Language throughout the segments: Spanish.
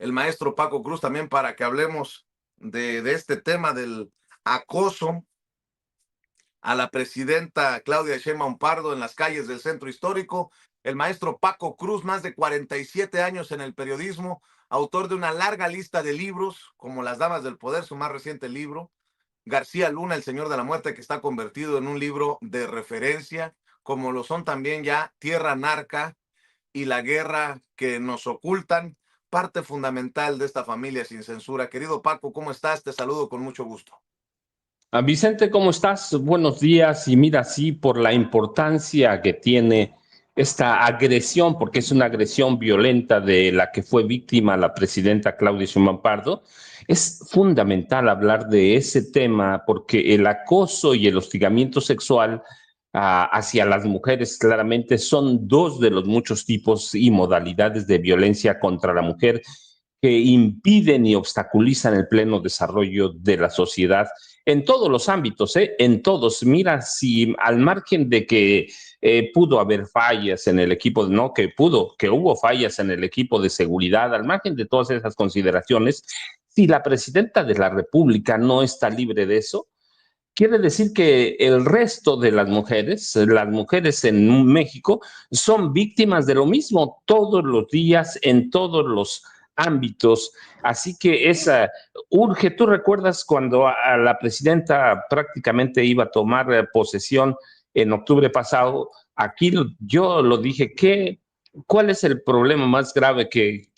el maestro Paco Cruz también para que hablemos de este tema del acoso a la presidenta Claudia Sheinbaum Pardo en las calles del centro histórico. El maestro Paco Cruz, más de 47 años en el periodismo, autor de una larga lista de libros, como Las Damas del Poder, su más reciente libro, García Luna, El Señor de la Muerte, que está convertido en un libro de referencia, como lo son también ya Tierra Narca y La Guerra que nos ocultan, parte fundamental de esta familia sin censura. Querido Paco, ¿cómo estás? Te saludo con mucho gusto. Vicente, ¿cómo estás? Buenos días. Y mira, sí, por la importancia que tiene esta agresión, porque es una agresión violenta de la que fue víctima la presidenta Claudia Sheinbaum Pardo, es fundamental hablar de ese tema porque el acoso y el hostigamiento sexual hacia las mujeres claramente son dos de los muchos tipos y modalidades de violencia contra la mujer que impiden y obstaculizan el pleno desarrollo de la sociedad en todos los ámbitos, en todos. Mira, si al margen de que pudo haber fallas en el equipo, no que hubo fallas en el equipo de seguridad, al margen de todas esas consideraciones, si la presidenta de la República no está libre de eso, quiere decir que el resto de las mujeres en México, son víctimas de lo mismo todos los días, en todos los ámbitos. Así que esa urge. ¿Tú recuerdas cuando a la presidenta prácticamente iba a tomar posesión en octubre pasado? Aquí yo lo dije, ¿cuál es el problema más grave que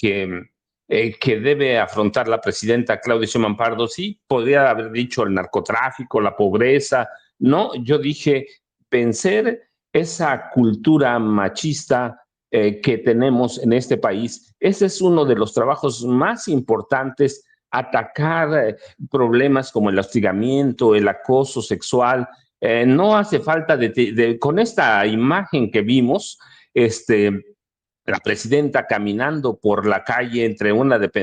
debe afrontar la presidenta Claudia Sheinbaum Pardo? Sí, podría haber dicho el narcotráfico, la pobreza. No, yo dije vencer esa cultura machista que tenemos en este país. Ese es uno de los trabajos más importantes, atacar problemas como el hostigamiento, el acoso sexual. No hace falta con esta imagen que vimos, la presidenta caminando por la calle entre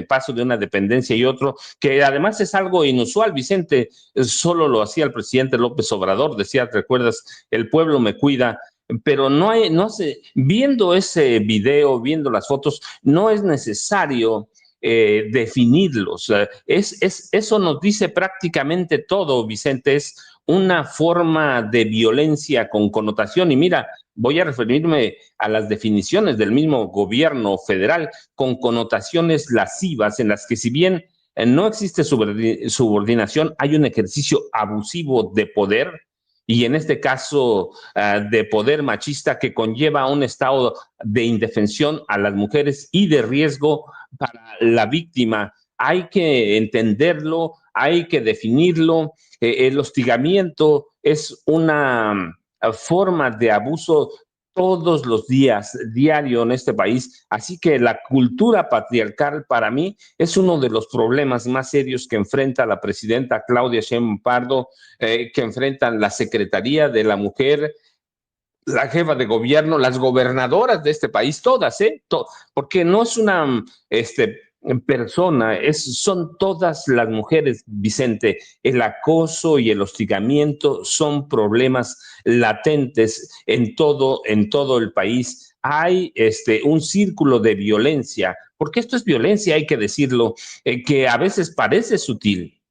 paso de una dependencia y otro, que además es algo inusual, Vicente, solo lo hacía el presidente López Obrador, decía, ¿recuerdas? El pueblo me cuida, pero no sé, viendo ese video, viendo las fotos, no es necesario definirlos. Eso nos dice prácticamente todo, Vicente, es una forma de violencia con connotación. Y mira, voy a referirme a las definiciones del mismo gobierno federal con connotaciones lascivas en las que, si bien no existe subordinación, hay un ejercicio abusivo de poder, y en este caso de poder machista, que conlleva un estado de indefensión a las mujeres y de riesgo para la víctima. Hay que entenderlo, hay que definirlo. El hostigamiento es una forma de abuso todos los días, diario en este país. Así que la cultura patriarcal, para mí, es uno de los problemas más serios que enfrenta la presidenta Claudia Sheinbaum Pardo, que enfrentan la Secretaría de la Mujer, la jefa de gobierno, las gobernadoras de este país, todas, porque no es una persona, son todas las mujeres, Vicente. El acoso y el hostigamiento son problemas latentes en todo el país. Hay un círculo de violencia, porque esto es violencia, hay que decirlo, que a veces parece sutil,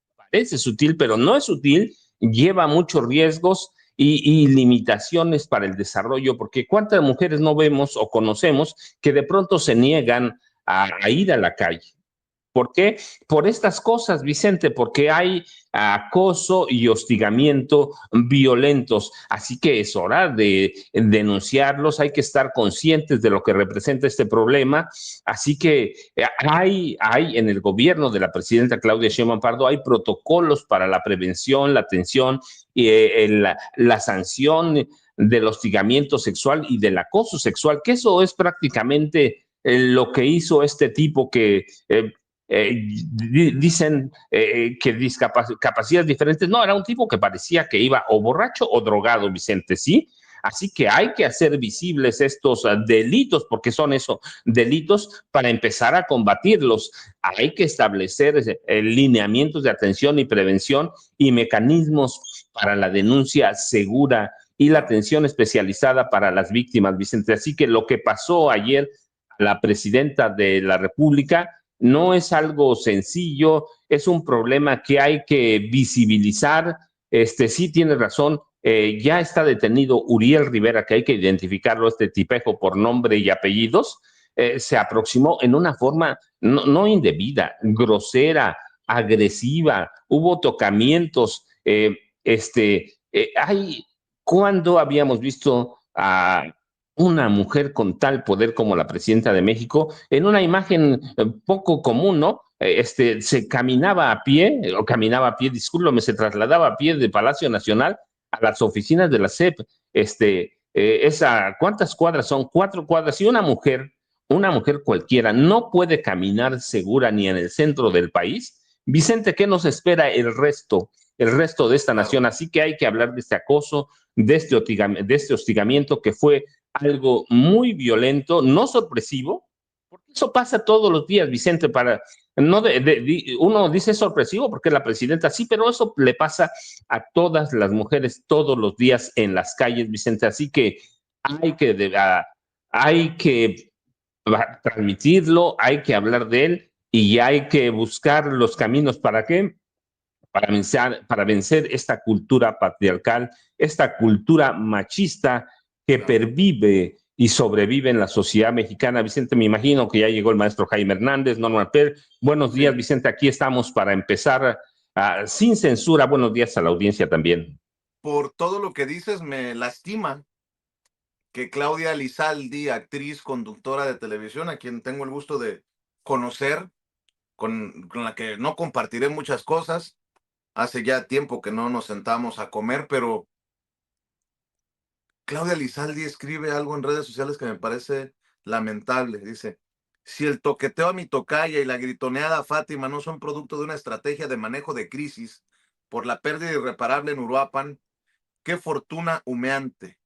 pero no es sutil, lleva muchos riesgos y limitaciones para el desarrollo, porque cuántas mujeres no vemos o conocemos que de pronto se niegan a ir a la calle. ¿Por qué? Por estas cosas, Vicente, porque hay acoso y hostigamiento violentos. Así que es hora de denunciarlos, hay que estar conscientes de lo que representa este problema. Así que hay en el gobierno de la presidenta Claudia Sheinbaum Pardo, hay protocolos para la prevención, la atención y la sanción del hostigamiento sexual y del acoso sexual, que eso es prácticamente lo que hizo este tipo que dicen que capacidades diferentes. No, era un tipo que parecía que iba o borracho o drogado, Vicente, ¿sí? Así que hay que hacer visibles estos delitos, porque son eso, delitos, para empezar a combatirlos. Hay que establecer lineamientos de atención y prevención y mecanismos para la denuncia segura y la atención especializada para las víctimas, Vicente. Así que lo que pasó ayer a la presidenta de la República no es algo sencillo, es un problema que hay que visibilizar. Sí tiene razón, ya está detenido Uriel Rivera, que hay que identificarlo, este tipejo por nombre y apellidos. Se aproximó en una forma no indebida, grosera, agresiva, hubo tocamientos. ¿Cuándo habíamos visto a una mujer con tal poder como la presidenta de México en una imagen poco común, ¿no? Se caminaba a pie, o caminaba a pie, discúlpame, se trasladaba a pie de Palacio Nacional a las oficinas de la SEP. ¿Cuántas cuadras son? 4 cuadras. Y una mujer cualquiera, no puede caminar segura ni en el centro del país. Vicente, ¿qué nos espera el resto de esta Claro. nación? Así que hay que hablar de este acoso, de este hostigamiento que fue algo muy violento, no sorpresivo, porque eso pasa todos los días, Vicente, uno dice sorpresivo porque la presidenta sí, pero eso le pasa a todas las mujeres todos los días en las calles, Vicente, así que hay que, hay que transmitirlo, hay que hablar de él y hay que buscar los caminos para qué, para vencer esta cultura patriarcal, esta cultura machista que Claro. pervive y sobrevive en la sociedad mexicana. Vicente, me imagino que ya llegó el maestro Jaime Hernández, Norma Per. Buenos días, Sí. Vicente, aquí estamos para empezar sin censura. Buenos días a la audiencia también. Por todo lo que dices, me lastima que Claudia Lizaldi, actriz, conductora de televisión, a quien tengo el gusto de conocer, con la que no compartiré muchas cosas, hace ya tiempo que no nos sentamos a comer, pero Claudia Lizaldi escribe algo en redes sociales que me parece lamentable. Dice, si el toqueteo a mi tocaya y la gritoneada a Fátima no son producto de una estrategia de manejo de crisis por la pérdida irreparable en Uruapan, qué fortuna humeante.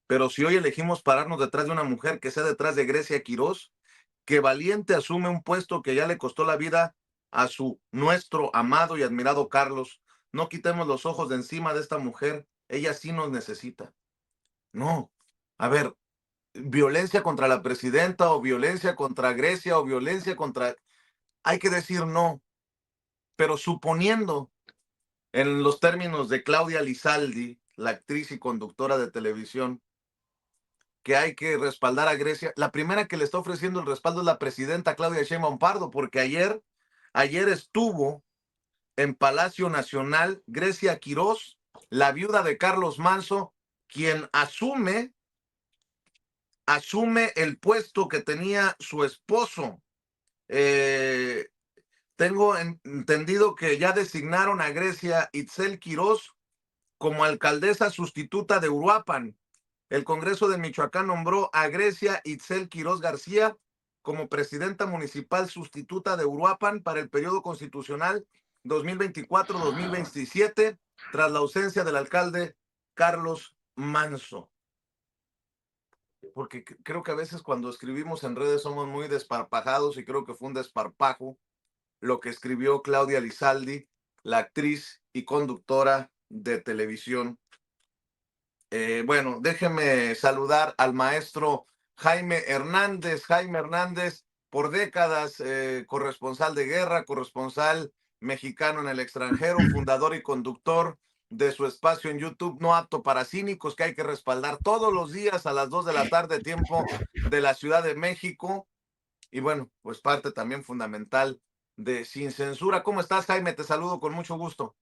Pero si hoy elegimos pararnos detrás de una mujer que sea detrás de Grecia Quirós, que valiente asume un puesto que ya le costó la vida a nuestro amado y admirado Carlos, no quitemos los ojos de encima de esta mujer, ella sí nos necesita. No, a ver, violencia contra la presidenta o violencia contra Grecia o violencia contra... Hay que decir no, pero suponiendo en los términos de Claudia Lizaldi, la actriz y conductora de televisión, que hay que respaldar a Grecia. La primera que le está ofreciendo el respaldo es la presidenta Claudia Sheinbaum Pardo, porque ayer estuvo en Palacio Nacional Grecia Quirós, la viuda de Carlos Manso, quien asume el puesto que tenía su esposo. Eh, Tengo entendido que ya designaron a Grecia Itzel Quirós como alcaldesa sustituta de Uruapan. El Congreso de Michoacán nombró a Grecia Itzel Quirós García como presidenta municipal sustituta de Uruapan para el periodo constitucional 2024-2027, tras la ausencia del alcalde Carlos Manso. Porque creo que a veces cuando escribimos en redes somos muy desparpajados y creo que fue un desparpajo lo que escribió Claudia Lizaldi, la actriz y conductora de televisión. Bueno, déjeme saludar al maestro Jaime Hernández. Jaime Hernández, por décadas corresponsal de guerra, corresponsal mexicano en el extranjero, fundador y conductor de su espacio en YouTube, No Apto para Cínicos, que hay que respaldar todos los días a las 2 de la tarde, tiempo de la Ciudad de México. Y bueno, pues parte también fundamental de Sin Censura. ¿Cómo estás, Jaime? Te saludo con mucho gusto.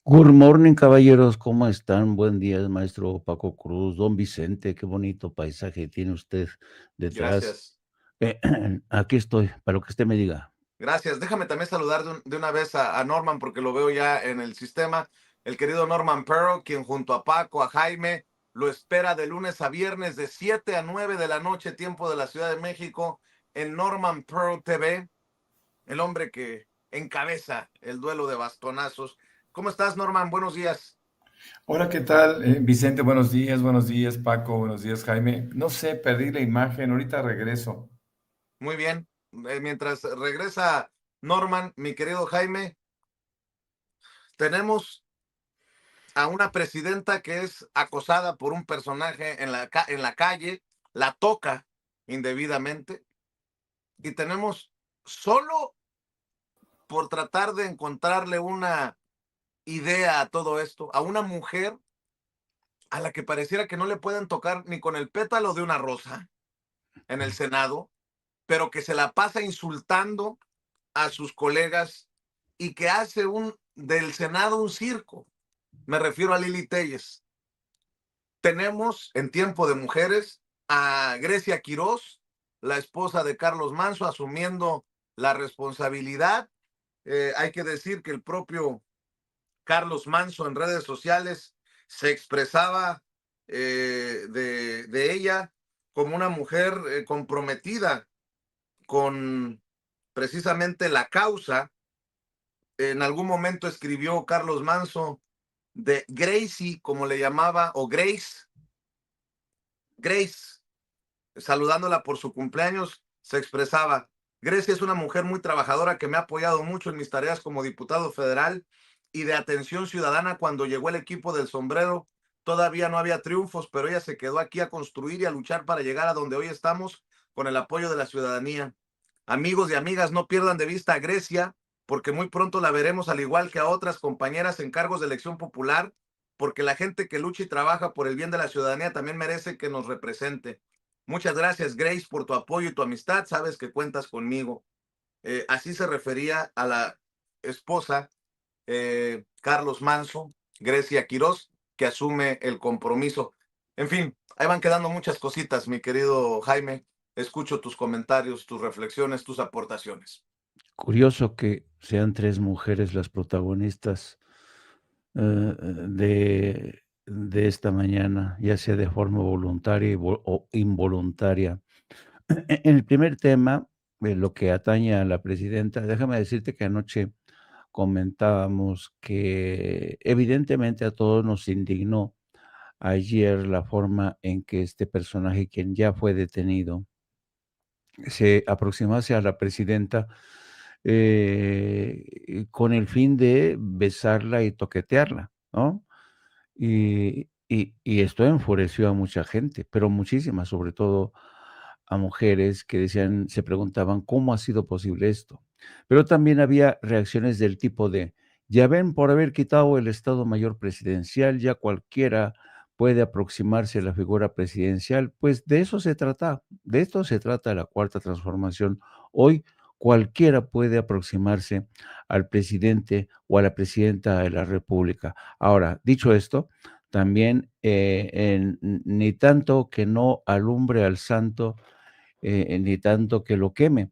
Good morning, caballeros, ¿cómo están? Buen día, maestro Paco Cruz, don Vicente, qué bonito paisaje tiene usted detrás. Gracias. Aquí estoy, para lo que usted me diga. Gracias. Déjame también saludar de una vez a Norman, porque lo veo ya en el sistema. El querido Norman Perro, quien junto a Paco, a Jaime, lo espera de lunes a viernes de 7 a 9 de la noche, tiempo de la Ciudad de México, en Norman Pearl TV, el hombre que encabeza el duelo de bastonazos. ¿Cómo estás, Norman? Buenos días. Hola, ¿qué tal? Vicente, buenos días, Paco, buenos días, Jaime. No sé, perdí la imagen, ahorita regreso. Muy bien. Mientras regresa Norman, mi querido Jaime, tenemos a una presidenta que es acosada por un personaje en la calle, la toca indebidamente, y tenemos solo por tratar de encontrarle una idea a todo esto, a una mujer a la que pareciera que no le pueden tocar ni con el pétalo de una rosa en el Senado, pero que se la pasa insultando a sus colegas y que hace del Senado un circo. Me refiero a Lili Téllez. Tenemos en Tiempo de Mujeres a Grecia Quirós, la esposa de Carlos Manso, asumiendo la responsabilidad. Hay que decir que el propio Carlos Manso en redes sociales se expresaba de ella como una mujer comprometida con precisamente la causa. En algún momento escribió Carlos Manso de Gracie, como le llamaba, o Grace, saludándola por su cumpleaños, se expresaba: Grecia es una mujer muy trabajadora que me ha apoyado mucho en mis tareas como diputado federal y de atención ciudadana. Cuando llegó el equipo del sombrero, todavía no había triunfos, pero ella se quedó aquí a construir y a luchar para llegar a donde hoy estamos con el apoyo de la ciudadanía. Amigos y amigas, no pierdan de vista a Grecia, porque muy pronto la veremos al igual que a otras compañeras en cargos de elección popular, porque la gente que lucha y trabaja por el bien de la ciudadanía también merece que nos represente. Muchas gracias, Grace, por tu apoyo y tu amistad. Sabes que cuentas conmigo. Así se refería a la esposa, Carlos Manso, Grecia Quirós, que asume el compromiso. En fin, ahí van quedando muchas cositas, mi querido Jaime. Escucho tus comentarios, tus reflexiones, tus aportaciones. Curioso que sean 3 mujeres las protagonistas de esta mañana, ya sea de forma voluntaria o involuntaria. En el primer tema, lo que atañe a la presidenta, déjame decirte que anoche comentábamos que evidentemente a todos nos indignó ayer la forma en que este personaje, quien ya fue detenido, se aproximase a la presidenta con el fin de besarla y toquetearla, ¿no? Y esto enfureció a mucha gente, pero muchísimas, sobre todo a mujeres que decían, se preguntaban, ¿cómo ha sido posible esto? Pero también había reacciones del tipo de, ya ven, por haber quitado el Estado Mayor Presidencial, ya cualquiera puede aproximarse a la figura presidencial. Pues de eso se trata, de esto se trata la Cuarta Transformación. Hoy cualquiera puede aproximarse al presidente o a la presidenta de la República. Ahora, dicho esto, también ni tanto que no alumbre al santo, ni tanto que lo queme.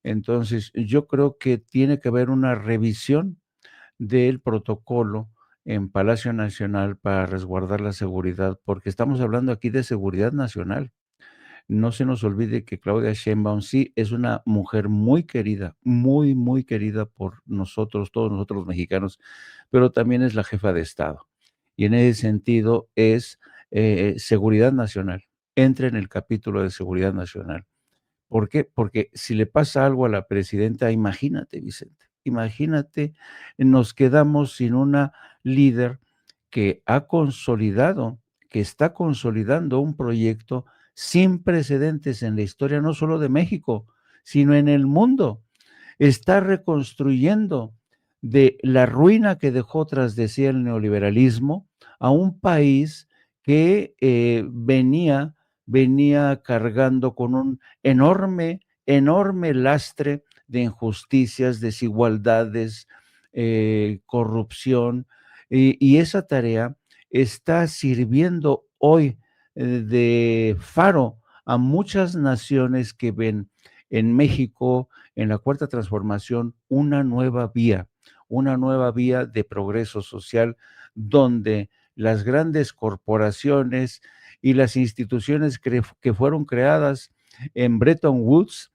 Entonces, yo creo que tiene que haber una revisión del protocolo en Palacio Nacional para resguardar la seguridad, porque estamos hablando aquí de seguridad nacional. No se nos olvide que Claudia Sheinbaum sí es una mujer muy querida, muy, muy querida por nosotros, todos nosotros los mexicanos, pero también es la jefa de Estado. Y en ese sentido es seguridad nacional. Entra en el capítulo de seguridad nacional. ¿Por qué? Porque si le pasa algo a la presidenta, imagínate, Vicente, imagínate, nos quedamos sin una líder que ha consolidado, que está consolidando un proyecto sin precedentes en la historia, no solo de México, sino en el mundo. Está reconstruyendo de la ruina que dejó tras de sí el neoliberalismo a un país que venía cargando con un enorme, enorme lastre de injusticias, desigualdades, corrupción, y esa tarea está sirviendo hoy de faro a muchas naciones que ven en México, en la Cuarta Transformación, una nueva vía de progreso social donde las grandes corporaciones y las instituciones que fueron creadas en Bretton Woods,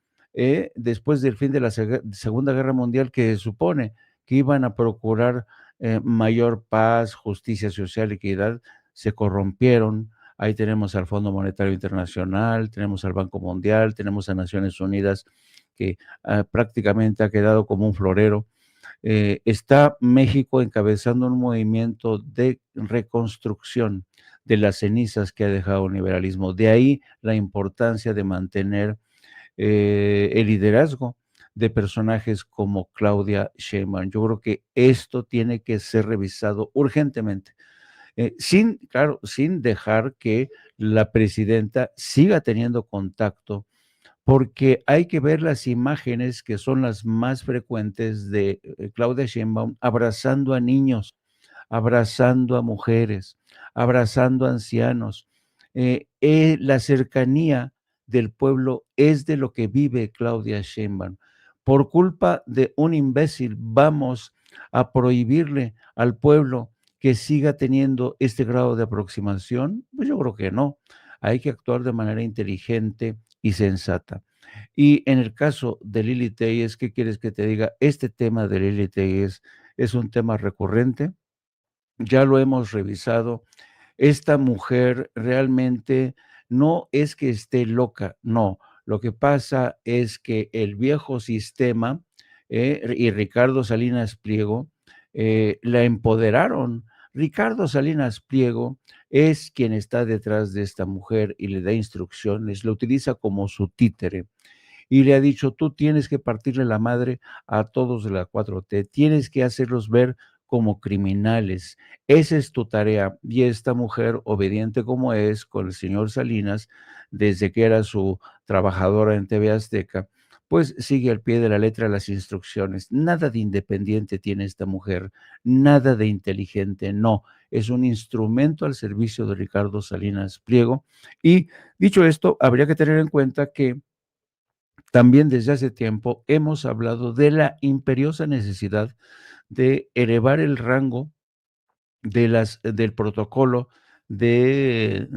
después del fin de la Segunda Guerra Mundial, que supone que iban a procurar mayor paz, justicia social, equidad, se corrompieron. Ahí tenemos al Fondo Monetario Internacional, tenemos al Banco Mundial, tenemos a Naciones Unidas, que prácticamente ha quedado como un florero. Está México encabezando un movimiento de reconstrucción de las cenizas que ha dejado el liberalismo. De ahí la importancia de mantener el liderazgo de personajes como Claudia Sheinbaum. Yo creo que esto tiene que ser revisado urgentemente, claro, sin dejar que la presidenta siga teniendo contacto, porque hay que ver las imágenes que son las más frecuentes de Claudia Sheinbaum abrazando a niños, abrazando a mujeres, abrazando a ancianos. La cercanía del pueblo es de lo que vive Claudia Sheinbaum. Por culpa de un imbécil, vamos a prohibirle al pueblo que siga teniendo este grado de aproximación. Pues yo creo que no. Hay que actuar de manera inteligente y sensata. Y en el caso de Lili Telles, ¿qué quieres que te diga? Este tema de Lili Telles es un tema recurrente, ya lo hemos revisado. Esta mujer realmente no es que esté loca, no. Lo que pasa es que el viejo sistema y Ricardo Salinas Pliego la empoderaron. Ricardo Salinas Pliego es quien está detrás de esta mujer y le da instrucciones, lo utiliza como su títere y le ha dicho, tú tienes que partirle la madre a todos de la 4T, tienes que hacerlos ver como criminales. Esa es tu tarea. Y esta mujer, obediente como es con el señor Salinas, desde que era su trabajadora en TV Azteca, pues sigue al pie de la letra las instrucciones. Nada de independiente tiene esta mujer, nada de inteligente, no. Es un instrumento al servicio de Ricardo Salinas Pliego. Y dicho esto, habría que tener en cuenta que también desde hace tiempo hemos hablado de la imperiosa necesidad de elevar el rango del protocolo del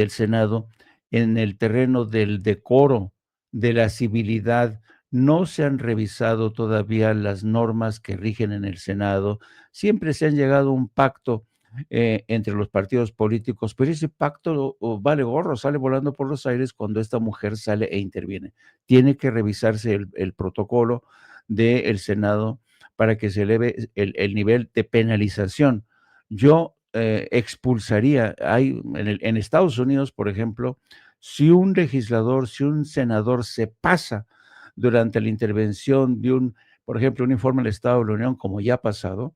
Senado en el terreno del decoro, de la civilidad. No se han revisado todavía las normas que rigen en el Senado. Siempre se han llegado a un pacto entre los partidos políticos, pero ese pacto vale gorro, sale volando por los aires cuando esta mujer sale e interviene. Tiene que revisarse el protocolo del Senado para que se eleve el nivel de penalización. Yo expulsaría, en Estados Unidos, por ejemplo, si un legislador, si un senador se pasa durante la intervención de por ejemplo, un informe del Estado de la Unión, como ya ha pasado,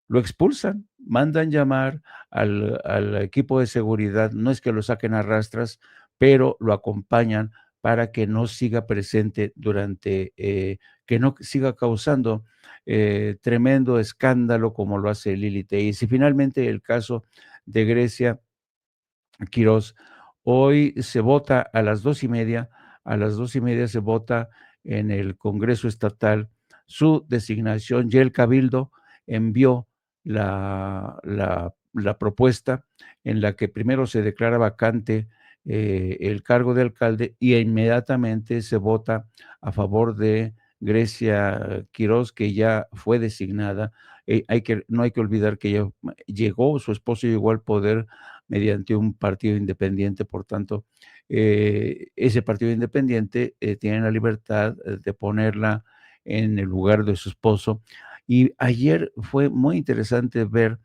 lo expulsan, mandan llamar al equipo de seguridad, no es que lo saquen a rastras, pero lo acompañan para que no siga presente que no siga causando tremendo escándalo como lo hace Lili Tellez. Y finalmente el caso de Grecia Quirós, hoy se vota a las 2:30 se vota en el Congreso Estatal su designación, y el Cabildo envió la propuesta en la que primero se declara vacante el cargo de alcalde y inmediatamente se vota a favor de Grecia Quirós, que ya fue designada. No hay que olvidar que ella su esposo llegó al poder mediante un partido independiente, por tanto, ese partido independiente tiene la libertad de ponerla en el lugar de su esposo. Y ayer fue muy interesante ver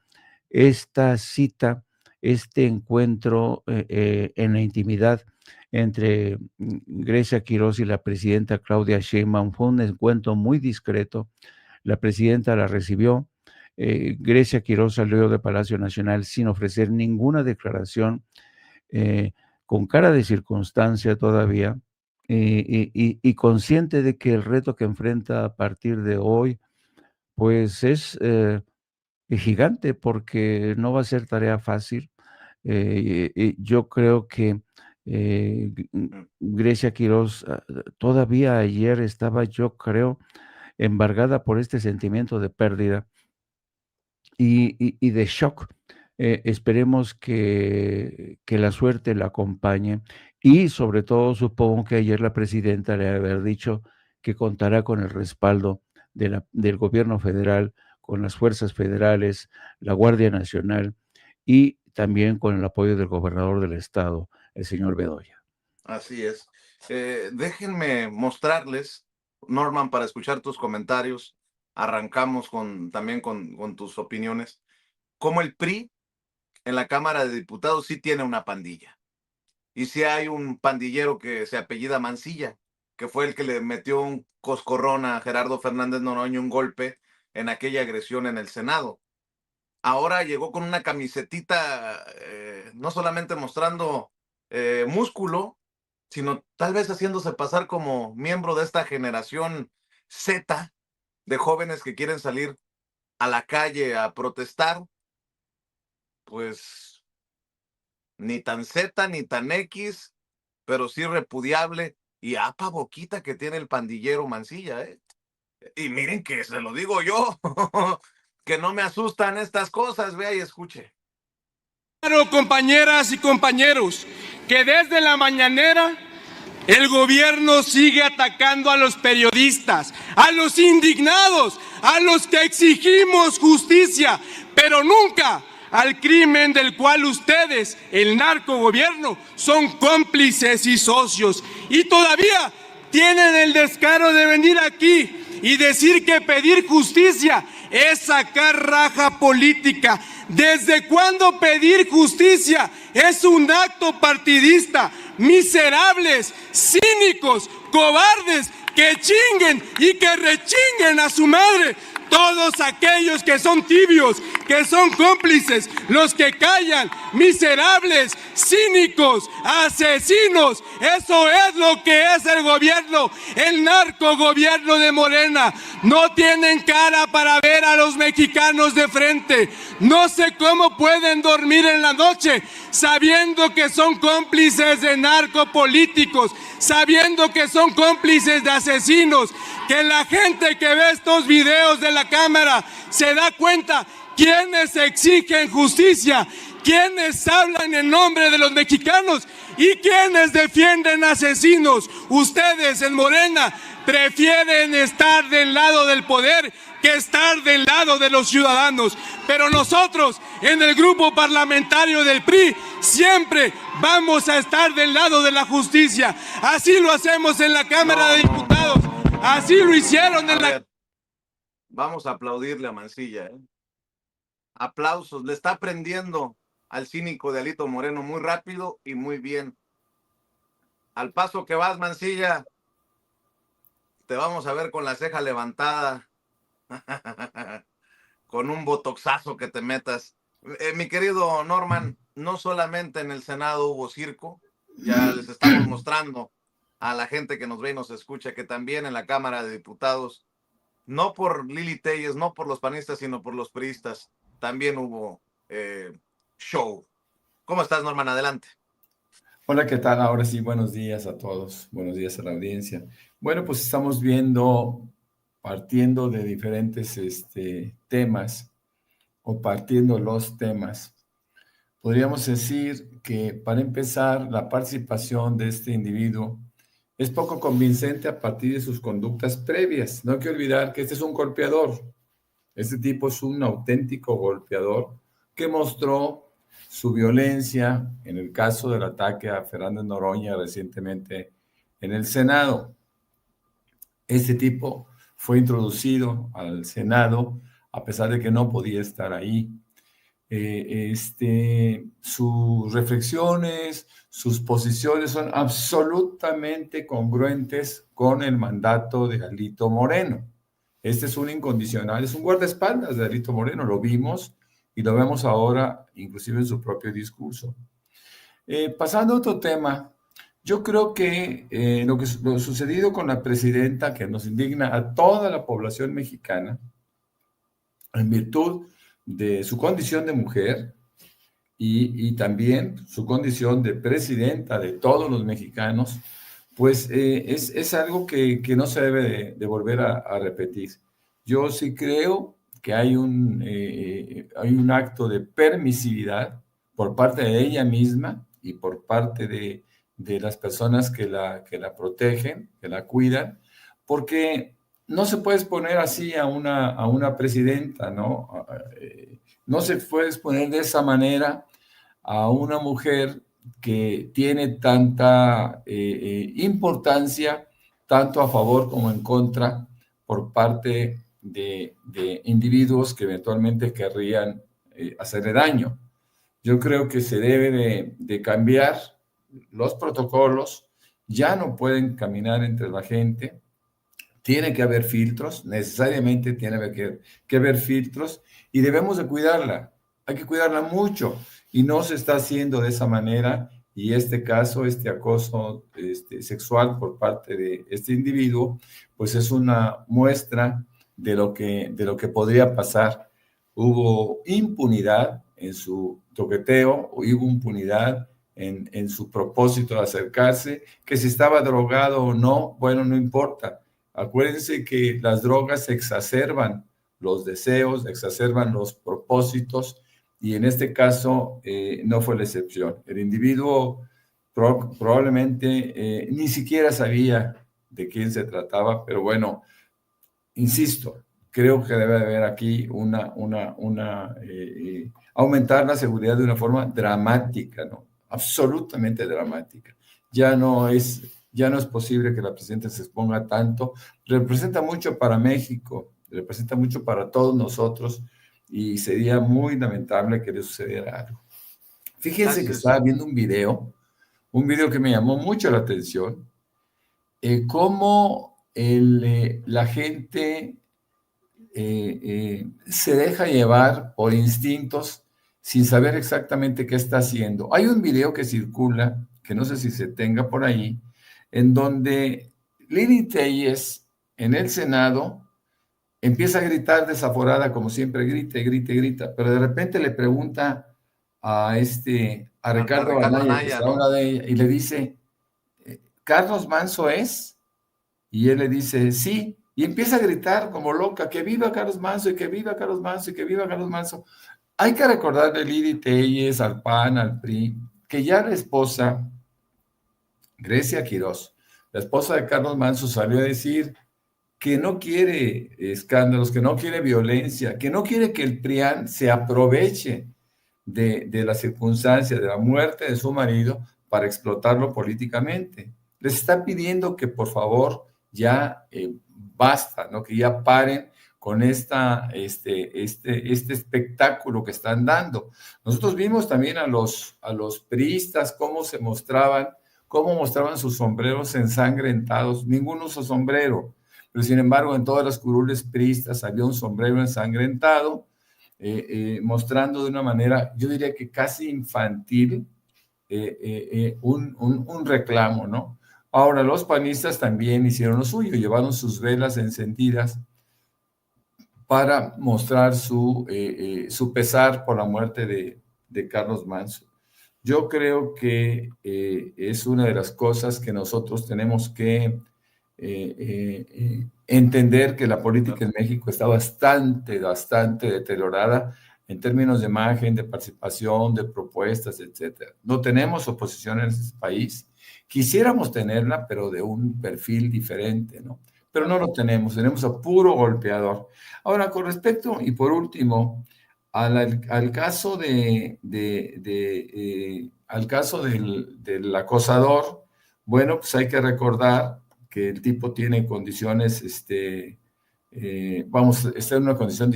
esta cita, este encuentro en la intimidad entre Grecia Quirós y la presidenta Claudia Sheinbaum. Fue un encuentro muy discreto. La presidenta la recibió. Grecia Quirós salió de Palacio Nacional sin ofrecer ninguna declaración, con cara de circunstancia todavía, y consciente de que el reto que enfrenta a partir de hoy, pues es gigante, porque no va a ser tarea fácil. Yo creo que Grecia Quirós todavía ayer estaba, yo creo, embargada por este sentimiento de pérdida y de shock. Esperemos que la suerte la acompañe y sobre todo supongo que ayer la presidenta le haber dicho que contará con el respaldo del gobierno federal, con las fuerzas federales, la Guardia Nacional y también con el apoyo del gobernador del estado, el señor Bedoya. Así es. Déjenme mostrarles, Norman, para escuchar tus comentarios. Arrancamos también con tus opiniones. Cómo el PRI en la Cámara de Diputados sí tiene una pandilla. Y sí hay un pandillero que se apellida Mancilla. que fue el que le metió un coscorrón a Gerardo Fernández Noroña, un golpe en aquella agresión en el Senado. Ahora llegó con una camisetita, no solamente mostrando músculo, sino tal vez haciéndose pasar como miembro de esta generación Z de jóvenes que quieren salir a la calle a protestar. Pues ni tan Z ni tan X, pero sí repudiable. Y apa boquita que tiene el pandillero Mancilla, ¿eh? Y miren que se lo digo yo, que no me asustan estas cosas, vea y escuche. Claro, compañeras y compañeros, que desde la mañanera el gobierno sigue atacando a los periodistas, a los indignados, a los que exigimos justicia, pero nunca al crimen del cual ustedes, el narcogobierno, son cómplices y socios. Y todavía tienen el descaro de venir aquí y decir que pedir justicia es sacar raja política. ¿Desde cuándo pedir justicia es un acto partidista? Miserables, cínicos, cobardes, que chinguen y que rechinguen a su madre. Todos aquellos que son tibios, que son cómplices, los que callan, miserables, cínicos, asesinos. Eso es lo que es el gobierno, el narcogobierno de Morena. No tienen cara para ver a los mexicanos de frente. No sé cómo pueden dormir en la noche sabiendo que son cómplices de narcopolíticos, sabiendo que son cómplices de asesinos, que la gente que ve estos videos de la cámara se da cuenta quiénes exigen justicia, quiénes hablan en nombre de los mexicanos y quiénes defienden asesinos. Ustedes en Morena prefieren estar del lado del poder que estar del lado de los ciudadanos. Pero nosotros en el grupo parlamentario del PRI siempre vamos a estar del lado de la justicia. Así lo hacemos en la Cámara de Diputados. Así lo hicieron en la... Vamos a aplaudirle a Mancilla, ¿eh? Aplausos, le está aprendiendo al cínico de Alito Moreno muy rápido y muy bien. Al paso que vas, Mancilla, te vamos a ver con la ceja levantada, con un botoxazo que te metas. Mi querido Norman, no solamente en el Senado hubo circo, ya les estamos mostrando a la gente que nos ve y nos escucha que también en la Cámara de Diputados, no por Lili Telles, no por los panistas, sino por los priistas, también hubo show. ¿Cómo estás, Norman? Adelante. Hola, ¿qué tal? Ahora sí, buenos días a todos, buenos días a la audiencia. Bueno, pues estamos viendo, partiendo de diferentes temas, o partiendo los temas, podríamos decir que para empezar, la participación de este individuo es poco convincente a partir de sus conductas previas. No hay que olvidar que este es un golpeador. Este tipo es un auténtico golpeador que mostró su violencia en el caso del ataque a Fernández Noroña recientemente en el Senado. Este tipo fue introducido al Senado a pesar de que no podía estar ahí. Sus reflexiones, sus posiciones son absolutamente congruentes con el mandato de Alito Moreno. Este es un incondicional, es un guardaespaldas de Alito Moreno, lo vimos y lo vemos ahora, inclusive en su propio discurso. Pasando a otro tema, yo creo que lo sucedido con la presidenta, que nos indigna a toda la población mexicana, en virtud de su condición de mujer y también su condición de presidenta de todos los mexicanos, pues es algo que no se debe de volver a repetir. Yo sí creo que hay un acto de permisividad por parte de ella misma y por parte de las personas que la protegen, que la cuidan, porque no se puede exponer así a una presidenta, ¿no? No se puede exponer de esa manera a una mujer que tiene tanta importancia, tanto a favor como en contra, por parte de individuos que eventualmente querrían hacerle daño. Yo creo que se debe de cambiar los protocolos ya no pueden caminar entre la gente, tiene que haber filtros, necesariamente tiene que haber filtros y debemos de cuidarla, hay que cuidarla mucho y no se está haciendo de esa manera y este caso, este acoso sexual por parte de este individuo, pues es una muestra de lo que podría pasar. Hubo impunidad en su toqueteo, hubo impunidad en su propósito de acercarse, que si estaba drogado o no, bueno, no importa. Acuérdense que las drogas exacerban los deseos, exacerban los propósitos, y en este caso no fue la excepción. El individuo probablemente ni siquiera sabía de quién se trataba, pero bueno, insisto, creo que debe haber aquí aumentar la seguridad de una forma dramática, ¿no? Absolutamente dramática. Ya no es posible que la presidenta se exponga tanto. Representa mucho para México, representa mucho para todos nosotros y sería muy lamentable que le sucediera algo. Fíjense que estaba viendo un video que me llamó mucho la atención, cómo la gente se deja llevar por instintos sin saber exactamente qué está haciendo. Hay un video que circula, que no sé si se tenga por ahí, en donde Lili Telles en el Senado empieza a gritar desaforada, como siempre grita, pero de repente le pregunta a Ricardo Anaya, que está a una de ella, y le dice, ¿Carlos Manso es? Y él le dice, sí, y empieza a gritar como loca, que viva Carlos Manso, y que viva Carlos Manso, y que viva Carlos Manso. Hay que recordarle a Lili Telles, al PAN, al PRI, que ya la esposa, Grecia Quirós, la esposa de Carlos Manso, salió a decir que no quiere escándalos, que no quiere violencia, que no quiere que el PRIAN se aproveche de la circunstancia de la muerte de su marido para explotarlo políticamente. Les está pidiendo que por favor ya basta, ¿no? Que ya paren con este espectáculo que están dando. Nosotros vimos también a los priistas cómo mostraban sus sombreros ensangrentados. Ninguno usó sombrero, pero sin embargo en todas las curules priistas había un sombrero ensangrentado, mostrando de una manera, yo diría que casi infantil, un reclamo, ¿no? Ahora, los panistas también hicieron lo suyo, llevaron sus velas encendidas para mostrar su pesar por la muerte de Carlos Manso. Yo creo que es una de las cosas que nosotros tenemos que entender, que la política en México está bastante deteriorada en términos de imagen, de participación, de propuestas, etcétera. No tenemos oposición en este país. Quisiéramos tenerla, pero de un perfil diferente, ¿no? Pero no lo tenemos a puro golpeador. Ahora, con respecto, y por último, al caso del acosador, bueno, pues hay que recordar que el tipo tiene condiciones, está en una condición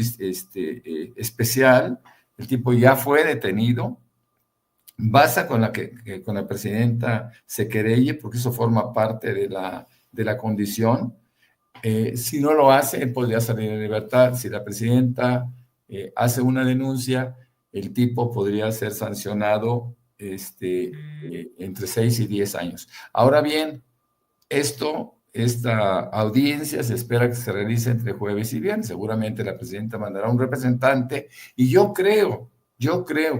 especial. El tipo ya fue detenido. Basta con que con la presidenta se querelle, porque eso forma parte de la condición. Si no lo hace, él podría salir en libertad. Si la presidenta hace una denuncia, el tipo podría ser sancionado entre 6 y 10 años. Ahora bien, esta audiencia se espera que se realice entre jueves y viernes. Seguramente la presidenta mandará un representante y yo creo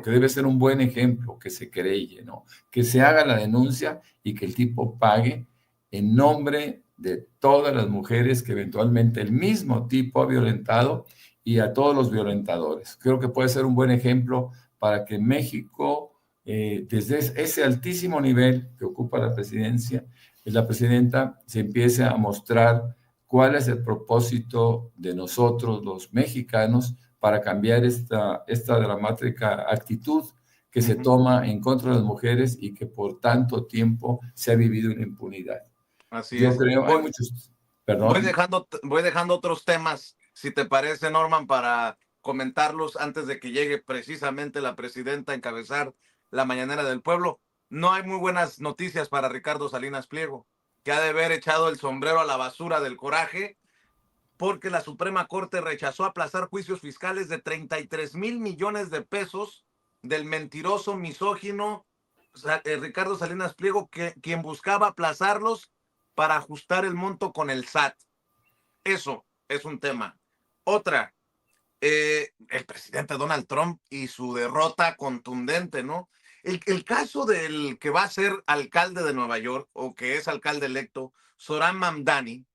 que debe ser un buen ejemplo que se querelle, ¿no? Que se haga la denuncia y que el tipo pague en nombre de todas las mujeres que eventualmente el mismo tipo ha violentado y a todos los violentadores. Creo que puede ser un buen ejemplo para que México, desde ese altísimo nivel que ocupa la presidencia, la presidenta se empiece a mostrar cuál es el propósito de nosotros, los mexicanos, para cambiar esta dramática actitud que se toma en contra de las mujeres y que por tanto tiempo se ha vivido en impunidad. Así Yo es. creo, hay muchos... Perdón. Voy dejando otros temas, si te parece, Norman, para comentarlos antes de que llegue precisamente la presidenta a encabezar la mañanera del pueblo. no hay muy buenas noticias para Ricardo Salinas Pliego, que ha de haber echado el sombrero a la basura del coraje, porque la Suprema Corte rechazó aplazar juicios fiscales de 33 mil millones de pesos del mentiroso, misógino Ricardo Salinas Pliego, quien buscaba aplazarlos para ajustar el monto con el SAT. Eso es un tema. Otra, el presidente Donald Trump y su derrota contundente, ¿no? El caso del que va a ser alcalde de Nueva York, o que es alcalde electo, Zohran Mamdani,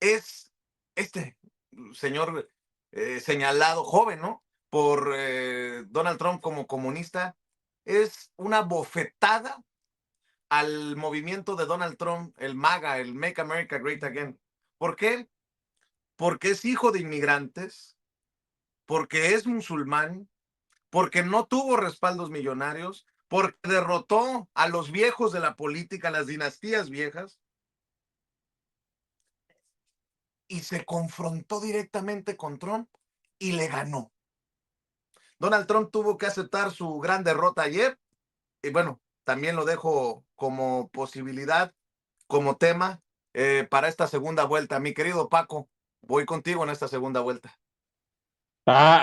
es este señor señalado, joven, ¿no? Por Donald Trump como comunista, es una bofetada al movimiento de Donald Trump, el MAGA, el Make America Great Again. ¿Por qué? Porque es hijo de inmigrantes, porque es musulmán, porque no tuvo respaldos millonarios, porque derrotó a los viejos de la política, las dinastías viejas, y se confrontó directamente con Trump y le ganó. Donald Trump tuvo que aceptar su gran derrota ayer, y bueno, también lo dejo como posibilidad, como tema para esta segunda vuelta. Mi querido Paco, voy contigo en esta segunda vuelta.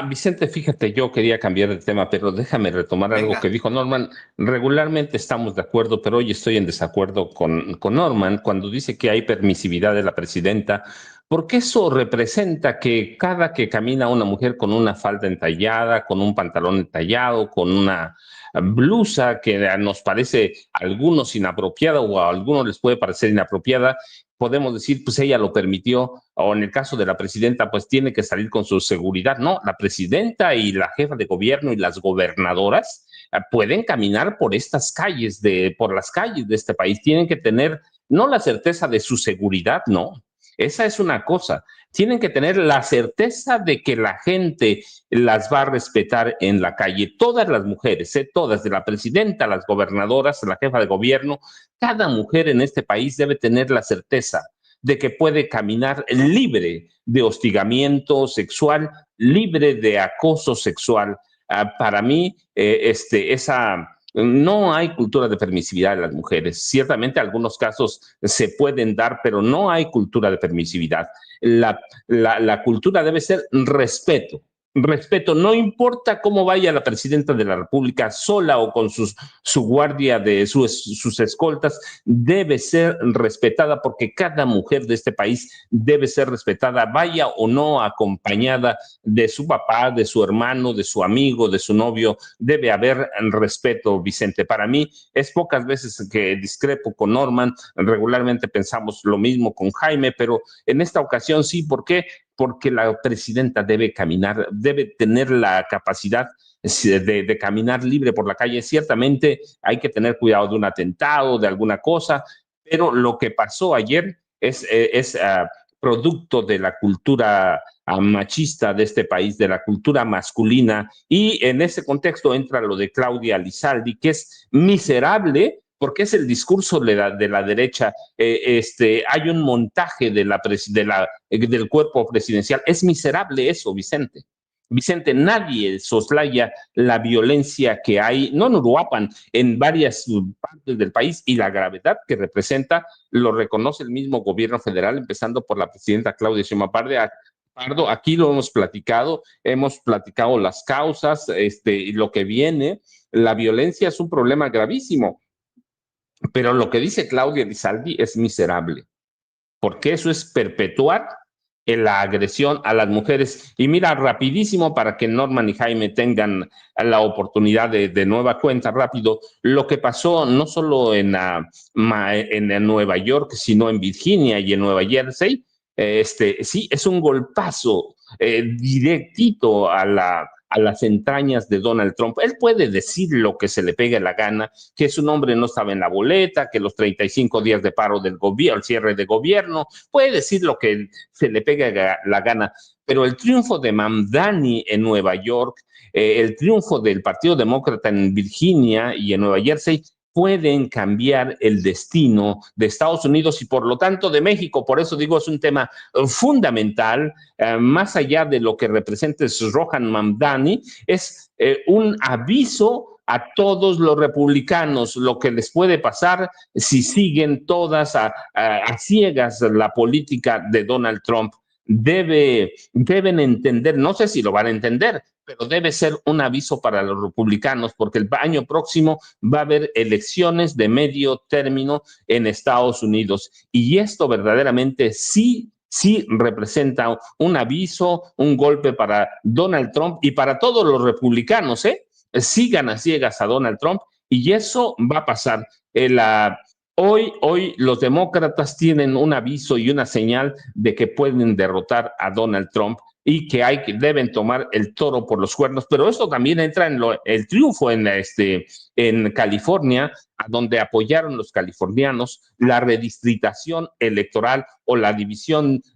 Vicente, fíjate, yo quería cambiar de tema, pero déjame retomar algo Venga. que dijo Norman. Regularmente estamos de acuerdo, pero hoy estoy en desacuerdo con Norman cuando dice que hay permisividad de la presidenta, porque eso representa que cada que camina una mujer con una falda entallada, con un pantalón entallado, con una blusa que nos parece a algunos inapropiada o a algunos les puede parecer inapropiada, podemos decir, pues ella lo permitió, o en el caso de la presidenta, pues tiene que salir con su seguridad. No, la presidenta y la jefa de gobierno y las gobernadoras pueden caminar por estas calles, por las calles de este país. Tienen que tener no la certeza de su seguridad, no. Esa es una cosa. Tienen que tener la certeza de que la gente las va a respetar en la calle. Todas las mujeres, todas, de la presidenta, las gobernadoras, la jefa de gobierno, cada mujer en este país debe tener la certeza de que puede caminar libre de hostigamiento sexual, libre de acoso sexual. Para mí, no hay cultura de permisividad de las mujeres. Ciertamente algunos casos se pueden dar, pero no hay cultura de permisividad. La cultura debe ser respeto. Respeto, no importa cómo vaya la presidenta de la República, sola o con su guardia de sus escoltas, debe ser respetada porque cada mujer de este país debe ser respetada, vaya o no acompañada de su papá, de su hermano, de su amigo, de su novio. Debe haber respeto, Vicente. Para mí es pocas veces que discrepo con Norman, regularmente pensamos lo mismo con Jaime, pero en esta ocasión sí. ¿Por qué? Porque la presidenta debe caminar, debe tener la capacidad de caminar libre por la calle. Ciertamente hay que tener cuidado de un atentado, de alguna cosa, pero lo que pasó ayer es producto de la cultura machista de este país, de la cultura masculina, y en ese contexto entra lo de Claudia Lizaldi, que es miserable, porque es el discurso de la derecha. Hay un montaje del cuerpo presidencial. Es miserable eso, Vicente. Vicente, nadie soslaya la violencia que hay, no en Uruapan, en varias partes del país, y la gravedad que representa lo reconoce el mismo gobierno federal, empezando por la presidenta Claudia Sheinbaum Pardo. Aquí lo hemos platicado las causas, y lo que viene. La violencia es un problema gravísimo. Pero lo que dice Claudia Lizaldi es miserable, porque eso es perpetuar la agresión a las mujeres. Y mira, rapidísimo, para que Norman y Jaime tengan la oportunidad de nueva cuenta, rápido, lo que pasó no solo en Nueva York, sino en Virginia y en Nueva Jersey. Sí, es un golpazo directito a las entrañas de Donald Trump. Él puede decir lo que se le pegue la gana, que su nombre no estaba en la boleta, que los 35 días de paro del gobierno, el cierre de gobierno, puede decir lo que se le pegue la gana, pero el triunfo de Mamdani en Nueva York, el triunfo del Partido Demócrata en Virginia y en Nueva Jersey, pueden cambiar el destino de Estados Unidos y por lo tanto de México. Por eso digo, es un tema fundamental, más allá de lo que representa Zohran Mamdani, es un aviso a todos los republicanos lo que les puede pasar si siguen todas a ciegas la política de Donald Trump. Deben entender, no sé si lo van a entender, pero debe ser un aviso para los republicanos, porque el año próximo va a haber elecciones de medio término en Estados Unidos. Y esto verdaderamente sí representa un aviso, un golpe para Donald Trump y para todos los republicanos, sigan a ciegas a Donald Trump y eso va a pasar. Hoy los demócratas tienen un aviso y una señal de que pueden derrotar a Donald Trump y que deben tomar el toro por los cuernos, pero esto también entra en el triunfo en California, a donde apoyaron los californianos la redistritación electoral o la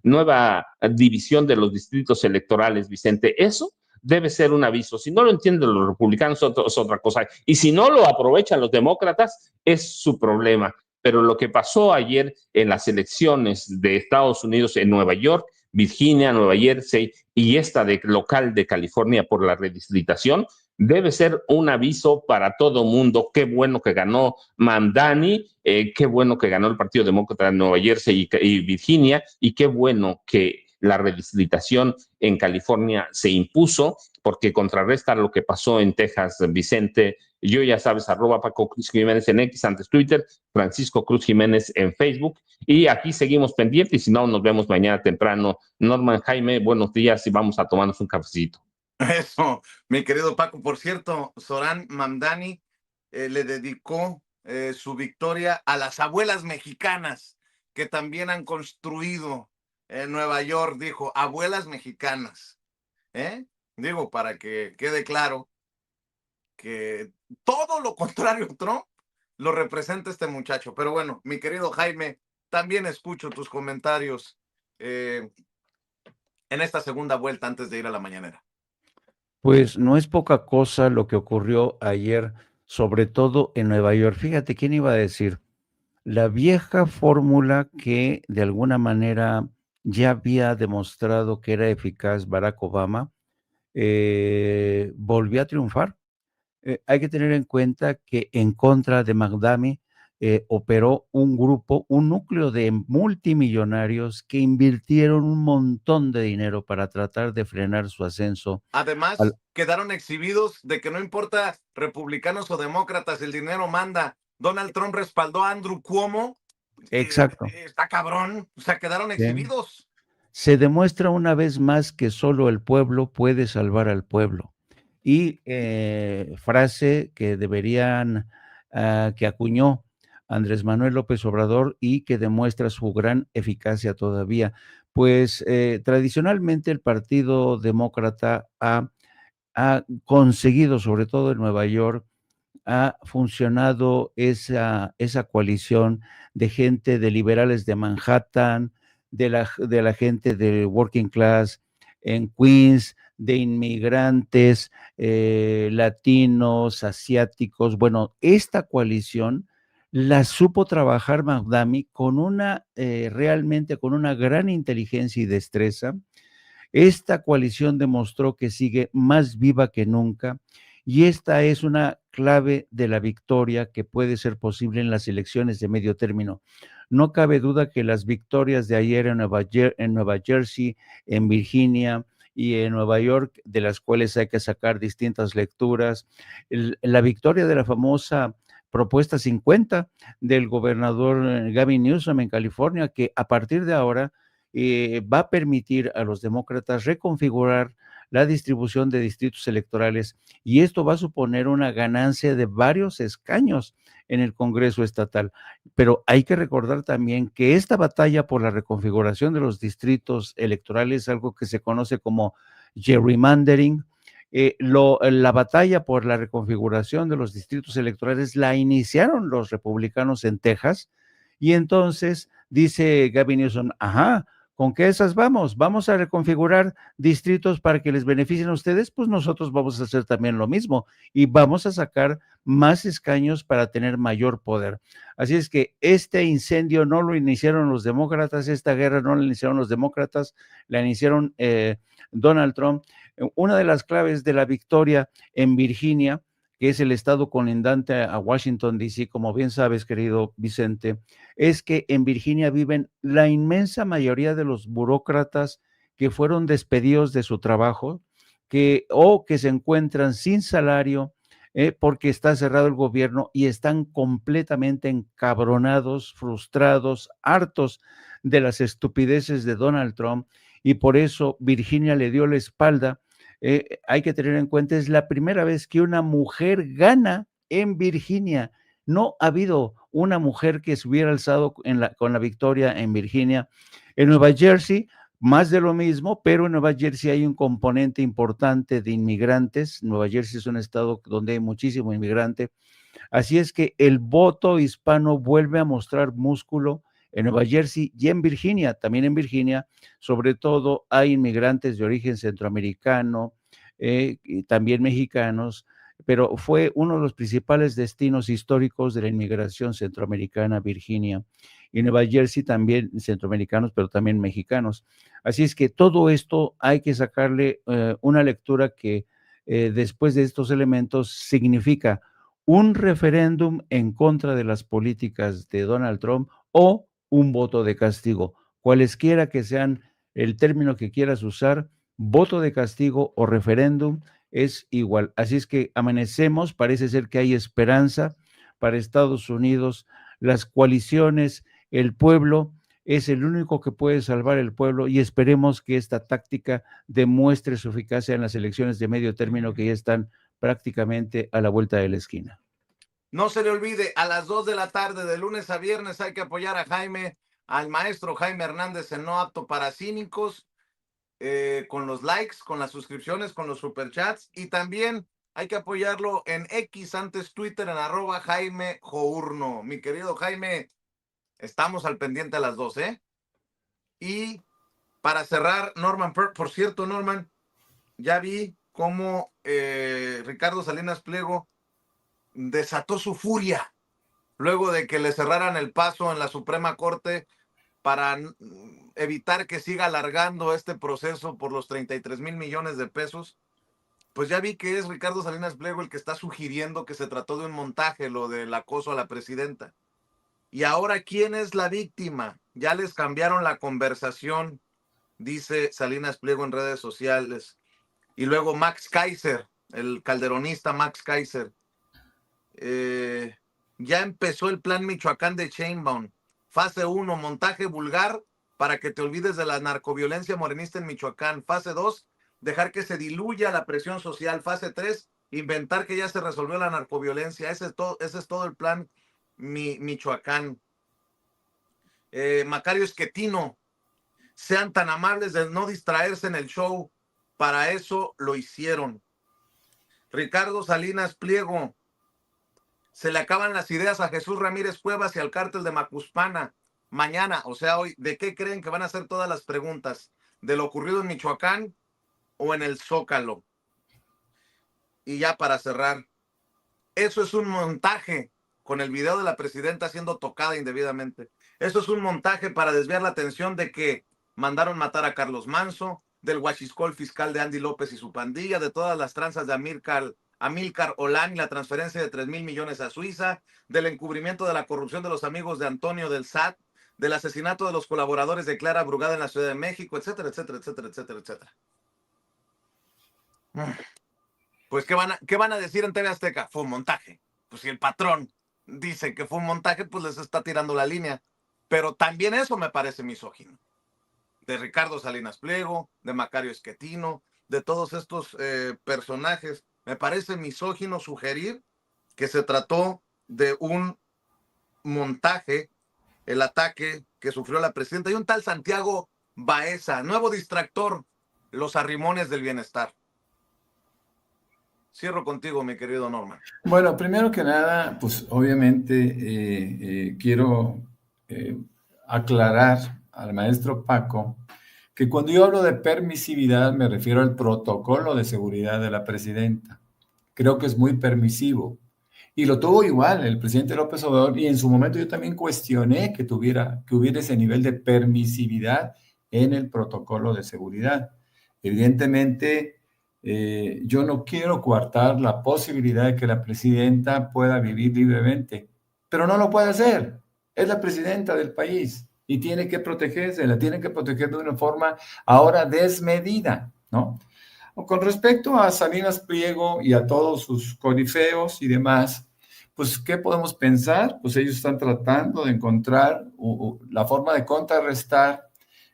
nueva división de los distritos electorales, Vicente. Eso debe ser un aviso. Si no lo entienden los republicanos, es otra cosa. Y si no lo aprovechan los demócratas, es su problema. Pero lo que pasó ayer en las elecciones de Estados Unidos en Nueva York, Virginia, Nueva Jersey y esta local de California por la redistritación, debe ser un aviso para todo mundo. Qué bueno que ganó Mamdani, qué bueno que ganó el Partido Demócrata de Nueva Jersey y Virginia, y qué bueno que la redistritación en California se impuso, porque contrarresta lo que pasó en Texas, Vicente. Yo ya sabes, @Paco Cruz Jiménez en X, antes Twitter, Francisco Cruz Jiménez en Facebook, y aquí seguimos pendientes, y si no, nos vemos mañana temprano. Norman Jaime, buenos días y vamos a tomarnos un cafecito. Eso, mi querido Paco. Por cierto, Zohran Mamdani le dedicó su victoria a las abuelas mexicanas que también han construido en Nueva York. Dijo, abuelas mexicanas. Digo, para que quede claro que todo lo contrario a Trump lo representa este muchacho. Pero bueno, mi querido Jaime, también escucho tus comentarios en esta segunda vuelta antes de ir a la mañanera. Pues no es poca cosa lo que ocurrió ayer, sobre todo en Nueva York. Fíjate, ¿quién iba a decir? La vieja fórmula que de alguna manera ya había demostrado que era eficaz Barack Obama, volvió a triunfar. Hay que tener en cuenta que en contra de Mamdani operó un grupo, un núcleo de multimillonarios que invirtieron un montón de dinero para tratar de frenar su ascenso. Además, quedaron exhibidos de que no importa republicanos o demócratas, el dinero manda. Donald Trump respaldó a Andrew Cuomo. Exacto. Está cabrón. O sea, quedaron exhibidos. Se demuestra una vez más que solo el pueblo puede salvar al pueblo. Y frase que que acuñó Andrés Manuel López Obrador y que demuestra su gran eficacia todavía. Pues tradicionalmente el Partido Demócrata ha conseguido, sobre todo en Nueva York, ha funcionado esa coalición de gente, de liberales de Manhattan, de la gente del working class en Queens, de inmigrantes, latinos, asiáticos. Bueno, esta coalición la supo trabajar Mamdani realmente con una gran inteligencia y destreza. Esta coalición demostró que sigue más viva que nunca y esta es una clave de la victoria que puede ser posible en las elecciones de medio término. No cabe duda que las victorias de ayer en Nueva Jersey, en Virginia y en Nueva York, de las cuales hay que sacar distintas lecturas, la victoria de la famosa propuesta 50 del gobernador Gavin Newsom en California, que a partir de ahora va a permitir a los demócratas reconfigurar la distribución de distritos electorales y esto va a suponer una ganancia de varios escaños en el Congreso estatal. Pero hay que recordar también que esta batalla por la reconfiguración de los distritos electorales es algo que se conoce como gerrymandering. La batalla por la reconfiguración de los distritos electorales la iniciaron los republicanos en Texas y entonces dice Gavin Newsom, ¿con qué esas vamos? ¿Vamos a reconfigurar distritos para que les beneficien a ustedes? Pues nosotros vamos a hacer también lo mismo y vamos a sacar más escaños para tener mayor poder. Así es que este incendio no lo iniciaron los demócratas, esta guerra no la iniciaron los demócratas, la iniciaron Donald Trump. Una de las claves de la victoria en Virginia, que es el estado colindante a Washington, D.C., como bien sabes, querido Vicente, es que en Virginia viven la inmensa mayoría de los burócratas que fueron despedidos de su trabajo, o que se encuentran sin salario, porque está cerrado el gobierno y están completamente encabronados, frustrados, hartos de las estupideces de Donald Trump, y por eso Virginia le dio la espalda. Hay que tener en cuenta, es la primera vez que una mujer gana en Virginia. No ha habido una mujer que se hubiera alzado con la victoria en Virginia. En Nueva Jersey, más de lo mismo, pero en Nueva Jersey hay un componente importante de inmigrantes. Nueva Jersey es un estado donde hay muchísimo inmigrante. Así es que el voto hispano vuelve a mostrar músculo en Nueva Jersey y en Virginia. También en Virginia, sobre todo, hay inmigrantes de origen centroamericano, y también mexicanos, pero fue uno de los principales destinos históricos de la inmigración centroamericana, Virginia, y Nueva Jersey también centroamericanos, pero también mexicanos. Así es que todo esto hay que sacarle una lectura que después de estos elementos significa un referéndum en contra de las políticas de Donald Trump o un voto de castigo. Cualesquiera que sean el término que quieras usar, voto de castigo o referéndum es igual. Así es que amanecemos, parece ser que hay esperanza para Estados Unidos, las coaliciones, el pueblo es el único que puede salvar el pueblo, y esperemos que esta táctica demuestre su eficacia en las elecciones de medio término que ya están prácticamente a la vuelta de la esquina. No se le olvide, a las 2 de la tarde, de lunes a viernes, hay que apoyar a Jaime, al maestro Jaime Hernández en No Apto para Cínicos, con los likes, con las suscripciones, con los superchats, y también hay que apoyarlo en X, antes Twitter, en @Jaime Journo. Mi querido Jaime, estamos al pendiente a las 2, ¿eh? Y para cerrar, Norman, por cierto, Norman, ya vi cómo Ricardo Salinas Pliego desató su furia luego de que le cerraran el paso en la Suprema Corte para evitar que siga alargando este proceso por los 33,000 millones de pesos. Pues ya vi que es Ricardo Salinas Pliego el que está sugiriendo que se trató de un montaje, lo del acoso a la presidenta. Y ahora, ¿quién es la víctima? Ya les cambiaron la conversación, dice Salinas Pliego en redes sociales. Y luego Max Kaiser, el calderonista Max Kaiser. Ya empezó el plan Michoacán de Sheinbaum. Fase 1, montaje vulgar para que te olvides de la narcoviolencia morenista en Michoacán. Fase 2, dejar que se diluya la presión social. Fase 3, inventar que ya se resolvió la narcoviolencia. Ese es todo el plan Michoacán. Macario Esquetino, sean tan amables de no distraerse en el show. Para eso lo hicieron. Ricardo Salinas Pliego, se le acaban las ideas a Jesús Ramírez Cuevas y al cártel de Macuspana. Mañana, o sea, hoy, ¿de qué creen que van a ser todas las preguntas? ¿De lo ocurrido en Michoacán o en el Zócalo? Y ya para cerrar, eso es un montaje con el video de la presidenta siendo tocada indebidamente. Eso es un montaje para desviar la atención de que mandaron matar a Carlos Manso, del huachiscol fiscal de Andy López y su pandilla, de todas las tranzas de Amílcar Olán y la transferencia de 3,000 millones a Suiza, del encubrimiento de la corrupción de los amigos de Antonio del SAT, del asesinato de los colaboradores de Clara Brugada en la Ciudad de México, etcétera, etcétera, etcétera, etcétera, etcétera. Pues, ¿qué van a decir en TV Azteca? Fue un montaje. Pues si el patrón dice que fue un montaje, pues les está tirando la línea. Pero también eso me parece misógino. De Ricardo Salinas Pliego, de Macario Esquetino, de todos estos personajes. Me parece misógino sugerir que se trató de un montaje, el ataque que sufrió la presidenta. Y un tal Santiago Baeza, nuevo distractor, los arrimones del bienestar. Cierro contigo, mi querido Norman. Bueno, primero que nada, pues obviamente quiero aclarar al maestro Paco que cuando yo hablo de permisividad me refiero al protocolo de seguridad de la presidenta. Creo que es muy permisivo. Y lo tuvo igual el presidente López Obrador, y en su momento yo también cuestioné que hubiera ese nivel de permisividad en el protocolo de seguridad. Evidentemente, yo no quiero coartar la posibilidad de que la presidenta pueda vivir libremente, pero no lo puede hacer. Es la presidenta del país y tiene que protegerse, la tiene que proteger de una forma ahora desmedida, ¿no? Con respecto a Salinas Pliego y a todos sus corifeos y demás, pues, ¿qué podemos pensar? Pues ellos están tratando de encontrar la forma de contrarrestar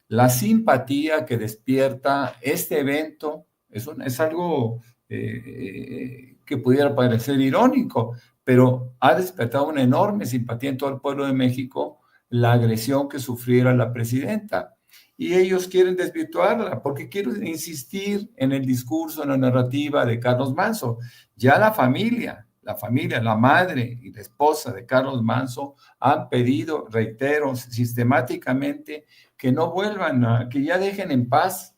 la simpatía que despierta este evento. Es algo que pudiera parecer irónico, pero ha despertado una enorme simpatía en todo el pueblo de México la agresión que sufriera la presidenta. Y ellos quieren desvirtuarla, porque quieren insistir en el discurso, en la narrativa de Carlos Manso. Ya la familia, la madre y la esposa de Carlos Manso han pedido, reitero, sistemáticamente que no vuelvan, que ya dejen en paz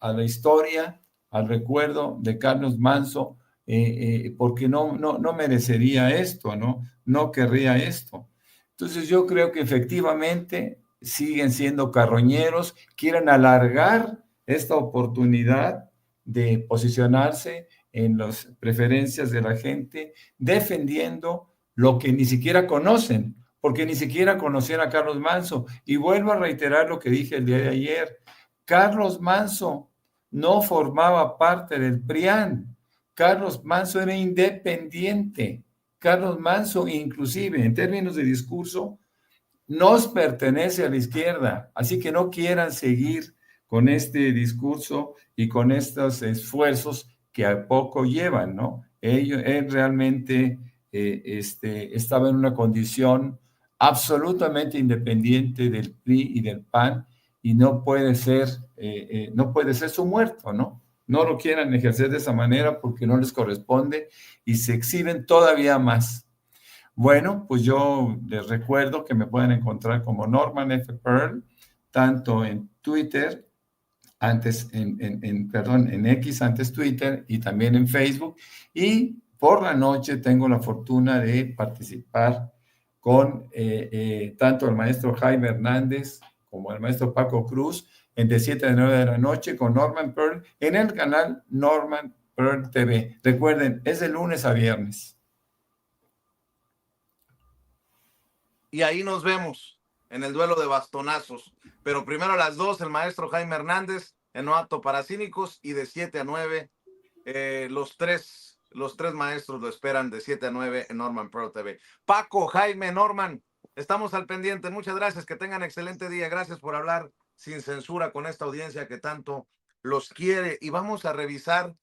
a la historia, al recuerdo de Carlos Manso, porque no merecería esto, no querría esto. Entonces yo creo que efectivamente siguen siendo carroñeros, quieren alargar esta oportunidad de posicionarse en las preferencias de la gente, defendiendo lo que ni siquiera conocen, porque ni siquiera conocían a Carlos Manso. Y vuelvo a reiterar lo que dije el día de ayer. Carlos Manso no formaba parte del PRIAN. Carlos Manso era independiente. Carlos Manso, inclusive, en términos de discurso, nos pertenece a la izquierda. Así que no quieran seguir con este discurso y con estos esfuerzos que a poco llevan, ¿no? Él realmente estaba en una condición absolutamente independiente del PRI y del PAN, y no puede ser su muerto, ¿no? No lo quieran ejercer de esa manera porque no les corresponde y se exhiben todavía más. Bueno, pues yo les recuerdo que me pueden encontrar como Norman F. Pearl, tanto en Twitter, en X, antes Twitter, y también en Facebook. Y por la noche tengo la fortuna de participar con tanto el maestro Jaime Hernández como el maestro Paco Cruz de 7 a 9 de la noche con Norman Pearl en el canal Norman Pearl TV. Recuerden, es de lunes a viernes. Y ahí nos vemos en el duelo de bastonazos. Pero primero a las 2, el maestro Jaime Hernández en No Apto para Cínicos, y de 7 a 9, los tres maestros lo esperan de 7 a 9 en Norman Pro TV. Paco, Jaime, Norman, estamos al pendiente. Muchas gracias, que tengan excelente día. Gracias por hablar sin censura con esta audiencia que tanto los quiere. Y vamos a revisar